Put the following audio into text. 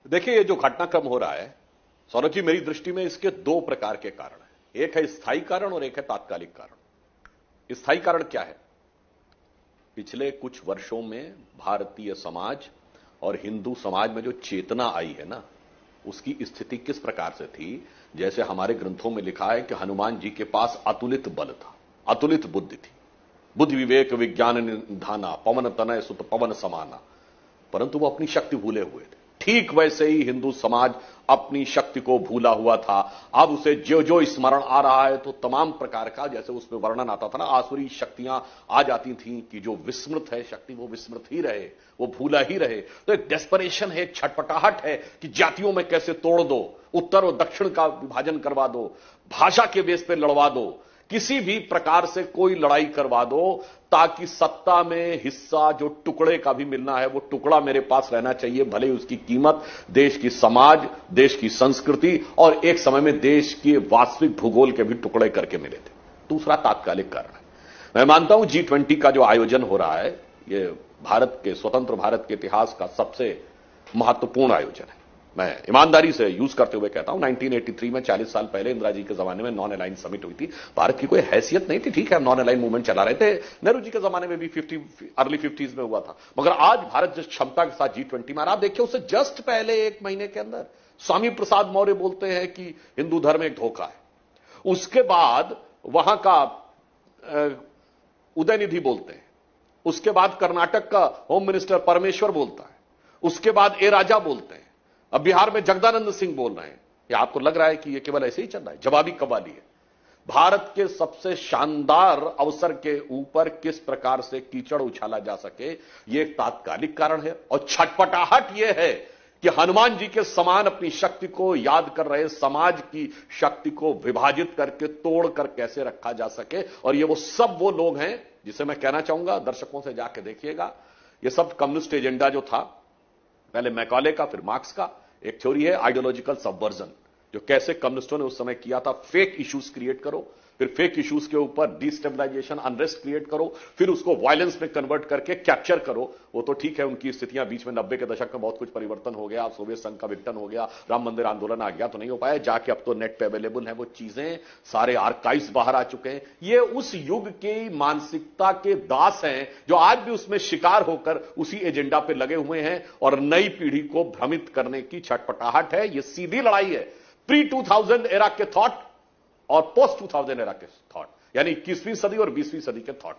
देखिए, ये जो घटनाक्रम हो रहा है, सौरभ जी, मेरी दृष्टि में इसके दो प्रकार के कारण हैं। एक है स्थायी कारण और एक है तात्कालिक कारण। स्थायी कारण क्या है? पिछले कुछ वर्षों में भारतीय समाज और हिंदू समाज में जो चेतना आई है ना, उसकी स्थिति किस प्रकार से थी। जैसे हमारे ग्रंथों में लिखा है कि हनुमान जी के पास अतुलित बल था, अतुलित बुद्धि थी, बुद्धि विवेक विज्ञान निधाना, पवन तनय सुत पवन समाना, परंतु वो अपनी शक्ति भूले हुए थे। ठीक वैसे ही हिंदू समाज अपनी शक्ति को भूला हुआ था। अब उसे जो जो स्मरण आ रहा है तो तमाम प्रकार का, जैसे उसमें वर्णन आता था ना, आसुरी शक्तियां आ जाती थी कि जो विस्मृत है शक्ति वो विस्मृत ही रहे, वो भूला ही रहे। तो एक डेस्परेशन है, एक छटपटाहट है कि जातियों में कैसे तोड़ दो, उत्तर और दक्षिण का विभाजन करवा दो, भाषा के बेस पे लड़वा दो, किसी भी प्रकार से कोई लड़ाई करवा दो, ताकि सत्ता में हिस्सा जो टुकड़े का भी मिलना है वो टुकड़ा मेरे पास रहना चाहिए, भले ही उसकी कीमत देश की समाज, देश की संस्कृति और एक समय में देश के वास्तविक भूगोल के भी टुकड़े करके मिले थे। दूसरा तात्कालिक कारण है। मैं मानता हूं G20 का जो आयोजन हो रहा है, ये भारत के, स्वतंत्र भारत के इतिहास का सबसे महत्वपूर्ण आयोजन है। मैं ईमानदारी से यूज करते हुए कहता हूं, 1983 में 40 साल पहले इंदिरा जी के जमाने में नॉन अलाइन समिट हुई थी। भारत की कोई हैसियत नहीं थी, ठीक है, नॉन अलाइन मूवमेंट चला रहे थे, नेहरू जी के जमाने में भी अर्ली 50s में हुआ था। मगर आज भारत जिस क्षमता के साथ G20 में, आप देखिए उससे जस्ट पहले एक महीने के अंदर स्वामी प्रसाद मौर्य बोलते हैं कि हिंदू धर्म एक धोखा है। उसके बाद वहां का उदयनिधि बोलते हैं, उसके बाद कर्नाटक का होम मिनिस्टर परमेश्वर बोलता है, उसके बाद ए राजा बोलते हैं, अब बिहार में जगदानंद सिंह बोल रहे हैं। या आपको लग रहा है कि ये केवल ऐसे ही चल रहा है? जवाबी कव्वाली है। भारत के सबसे शानदार अवसर के ऊपर किस प्रकार से कीचड़ उछाला जा सके, ये एक तात्कालिक कारण है। और छटपटाहट यह है कि हनुमान जी के समान अपनी शक्ति को याद कर रहे समाज की शक्ति को विभाजित करके तोड़कर कैसे रखा जा सके। और ये वो लोग हैं जिसे मैं कहना चाहूंगा, दर्शकों से जाके देखिएगा, ये सब कम्युनिस्ट एजेंडा जो था, पहले मैकॉले का फिर मार्क्स का, एक थ्योरी है आइडियोलॉजिकल सबवर्जन, जो कैसे कम्युनिस्टों ने उस समय किया था। फेक इश्यूज क्रिएट करो, फिर फेक इश्यूज के ऊपर डिस्टेबलाइजेशन, अनरेस्ट क्रिएट करो, फिर उसको वायलेंस में कन्वर्ट करके कैप्चर करो। वो तो ठीक है, उनकी स्थितियां बीच में 90 के दशक में बहुत कुछ परिवर्तन हो गया, सोवियत संघ का विघटन हो गया, राम मंदिर आंदोलन आ गया तो नहीं हो पाया, जाके अब तो नेट पे अवेलेबल है वो चीजें, सारे आर्काइव्स बाहर आ चुके हैं। ये उस युग की मानसिकता के दास हैं जो आज भी उसमें शिकार होकर उसी एजेंडा पे लगे हुए हैं और नई पीढ़ी को भ्रमित करने की छटपटाहट है। ये सीधी लड़ाई है प्री 2000 एरा के थॉट और पोस्ट 2000 एरा के थॉट, यानी 21वीं सदी और 20वीं सदी के थॉट।